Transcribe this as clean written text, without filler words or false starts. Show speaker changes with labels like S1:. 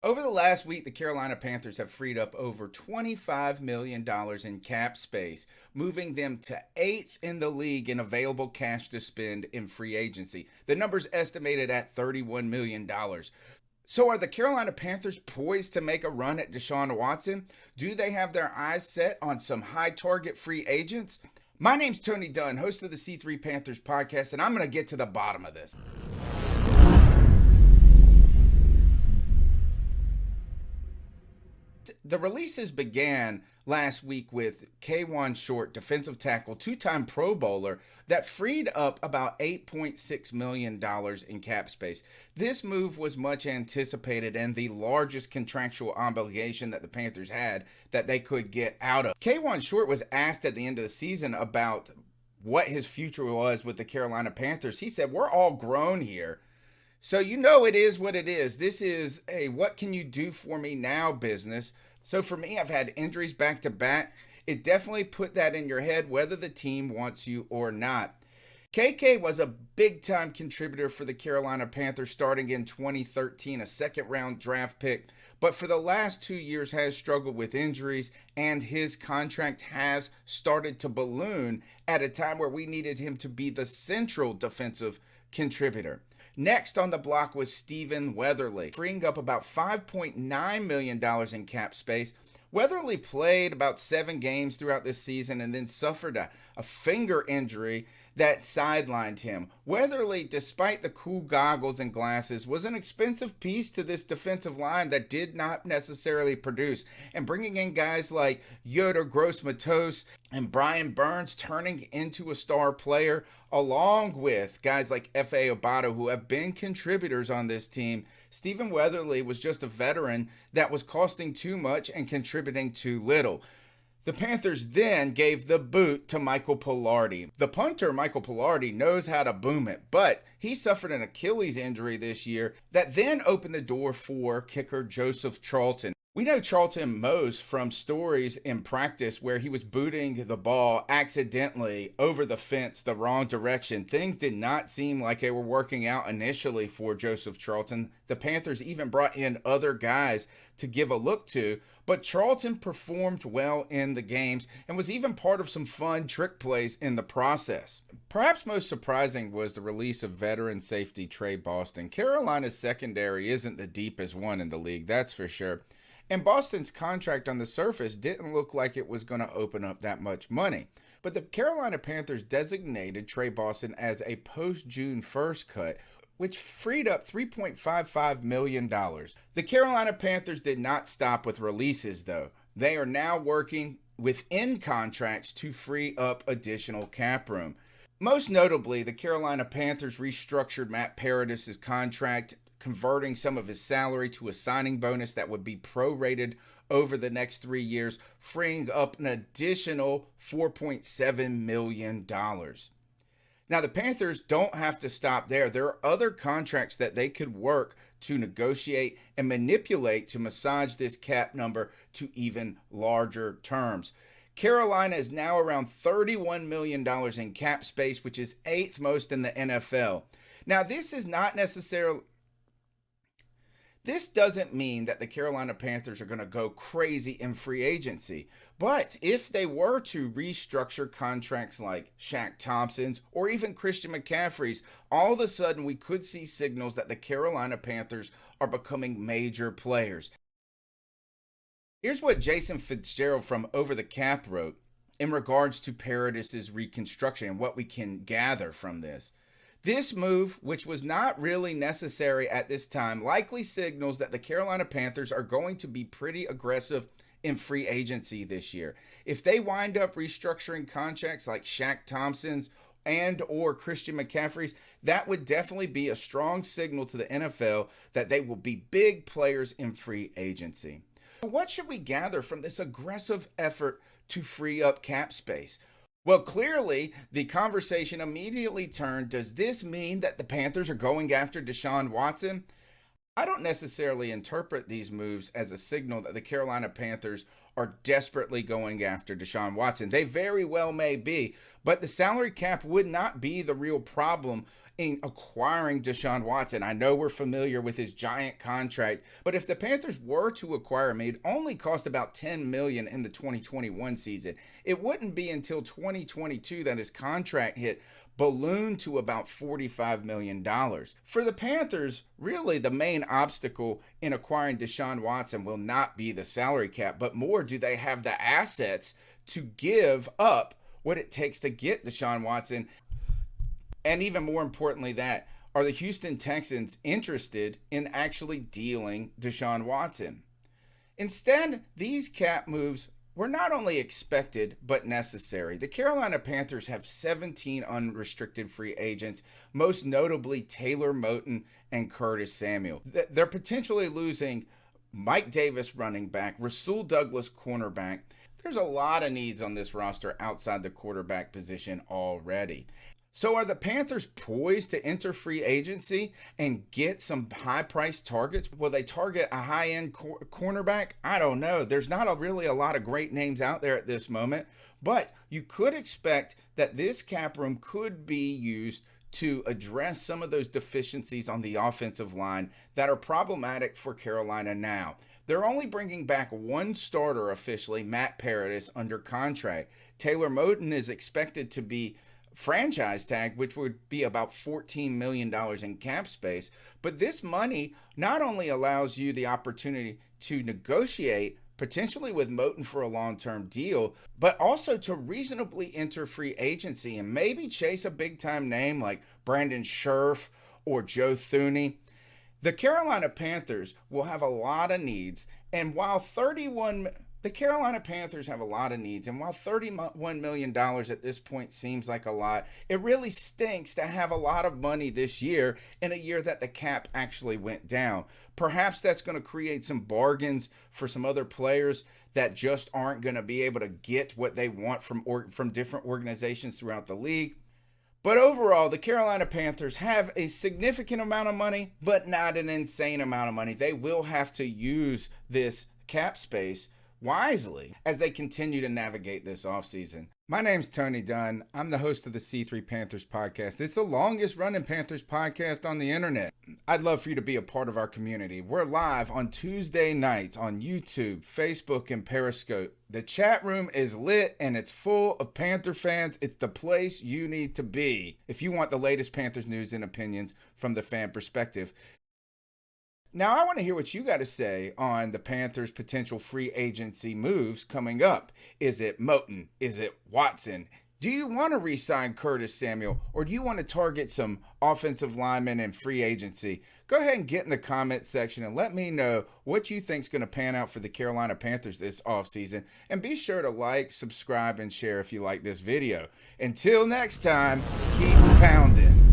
S1: Over the last week, the Carolina Panthers have freed up over $25 million in cap space, moving them to 8th in the league in available cash to spend in free agency. The number's estimated at $31 million. So are the Carolina Panthers poised to make a run at Deshaun Watson? Do they have their eyes set on some high target free agents? My name's Tony Dunn, host of the C3 Panthers podcast, and I'm going to get to the bottom of this. The releases began last week with Kawaan Short, defensive tackle, two-time Pro Bowler, that freed up about $8.6 million in cap space. This move was much anticipated and the largest contractual obligation that the Panthers had that they could get out of. Kawaan Short was asked at the end of the season about what his future was with the Carolina Panthers. He said, "We're all grown here. So you know it is what it is. This is a what can you do for me now business." So for me, I've had injuries back to back. It definitely put that in your head whether the team wants you or not. KK was a big-time contributor for the Carolina Panthers starting in 2013, a second-round draft pick. But for the last 2 years has struggled with injuries, and his contract has started to balloon at a time where we needed him to be the central defensive contributor. Next on the block was Stephen Weatherly, freeing up about $5.9 million in cap space. Weatherly played about 7 games throughout this season and then suffered a finger injury that sidelined him. Weatherly, despite the cool goggles and glasses, was an expensive piece to this defensive line that did not necessarily produce. And bringing in guys like Yoder Gross-Matos and Brian Burns turning into a star player, along with guys like F.A. Obata, who have been contributors on this team, Stephen Weatherly was just a veteran that was costing too much and contributing too little. The Panthers then gave the boot to Michael Palardy. The punter, Michael Palardy, knows how to boom it, but he suffered an Achilles injury this year that then opened the door for kicker Joseph Charlton. We know Charlton most from stories in practice where he was booting the ball accidentally over the fence the wrong direction. Things did not seem like they were working out initially for Joseph Charlton. The Panthers even brought in other guys to give a look to, but Charlton performed well in the games and was even part of some fun trick plays in the process. Perhaps most surprising was the release of veteran safety Trey Boston. Carolina's secondary isn't the deepest one in the league, that's for sure. And Boston's contract on the surface didn't look like it was going to open up that much money. But the Carolina Panthers designated Trey Boston as a post-June 1st cut, which freed up $3.55 million. The Carolina Panthers did not stop with releases, though. They are now working within contracts to free up additional cap room. Most notably, the Carolina Panthers restructured Matt Paradis' contract, converting some of his salary to a signing bonus that would be prorated over the next 3 years, freeing up an additional $4.7 million. Now, the Panthers don't have to stop there. There are other contracts that they could work to negotiate and manipulate to massage this cap number to even larger terms. Carolina is now around $31 million in cap space, which is 8th most in the NFL. Now, this doesn't mean that the Carolina Panthers are going to go crazy in free agency. But if they were to restructure contracts like Shaq Thompson's or even Christian McCaffrey's, all of a sudden we could see signals that the Carolina Panthers are becoming major players. Here's what Jason Fitzgerald from Over the Cap wrote in regards to Paradis' reconstruction and what we can gather from this. This move, which was not really necessary at this time, likely signals that the Carolina Panthers are going to be pretty aggressive in free agency this year. If they wind up restructuring contracts like Shaq Thompson's and or Christian McCaffrey's, that would definitely be a strong signal to the NFL that they will be big players in free agency. What should we gather from this aggressive effort to free up cap space? Well, clearly, the conversation immediately turned, does this mean that the Panthers are going after Deshaun Watson? I don't necessarily interpret these moves as a signal that the Carolina Panthers are desperately going after Deshaun Watson. They very well may be, but the salary cap would not be the real problem in acquiring Deshaun Watson. I know we're familiar with his giant contract, but if the Panthers were to acquire him, it'd only cost about $10 million in the 2021 season. It wouldn't be until 2022 that his contract hit ballooned to about $45 million. For the Panthers, really the main obstacle in acquiring Deshaun Watson will not be the salary cap, but more do they have the assets to give up what it takes to get Deshaun Watson. And even more importantly, that are the Houston Texans interested in actually dealing Deshaun Watson? Instead, these cap moves were not only expected but necessary. The Carolina Panthers have 17 unrestricted free agents, most notably Taylor Moton and Curtis Samuel. They're potentially losing Mike Davis, running back, Rasul Douglas, cornerback. There's a lot of needs on this roster outside the quarterback position already. So are the Panthers poised to enter free agency and get some high-priced targets? Will they target a high-end cornerback? I don't know. There's not really a lot of great names out there at this moment, but you could expect that this cap room could be used to address some of those deficiencies on the offensive line that are problematic for Carolina now. They're only bringing back one starter officially, Matt Paradis, under contract. Taylor Moton is expected to be franchise tag, which would be about $14 million in cap space. But this money not only allows you the opportunity to negotiate potentially with Moton for a long-term deal, but also to reasonably enter free agency and maybe chase a big-time name like Brandon Scherf or Joe Thuney. The Carolina Panthers will have a lot of needs, and while the Carolina Panthers have a lot of needs, and while $31 million at this point seems like a lot, it really stinks to have a lot of money this year in a year that the cap actually went down. Perhaps that's going to create some bargains for some other players that just aren't going to be able to get what they want from different organizations throughout the league. But overall, the Carolina Panthers have a significant amount of money, but not an insane amount of money. They will have to use this cap space wisely as they continue to navigate this offseason. My name's Tony Dunn. I'm the host of the C3 Panthers podcast. It's the longest running Panthers podcast on the internet. I'd love for you to be a part of our community. We're live on Tuesday nights on YouTube, Facebook, and Periscope. The chat room is lit and it's full of Panther fans. It's the place you need to be if you want the latest Panthers news and opinions from the fan perspective. Now, I want to hear what you got to say on the Panthers' potential free agency moves coming up. Is it Moton? Is it Watson? Do you want to re-sign Curtis Samuel, or do you want to target some offensive linemen in free agency? Go ahead and get in the comments section and let me know what you think is going to pan out for the Carolina Panthers this offseason. And be sure to like, subscribe, and share if you like this video. Until next time, keep pounding.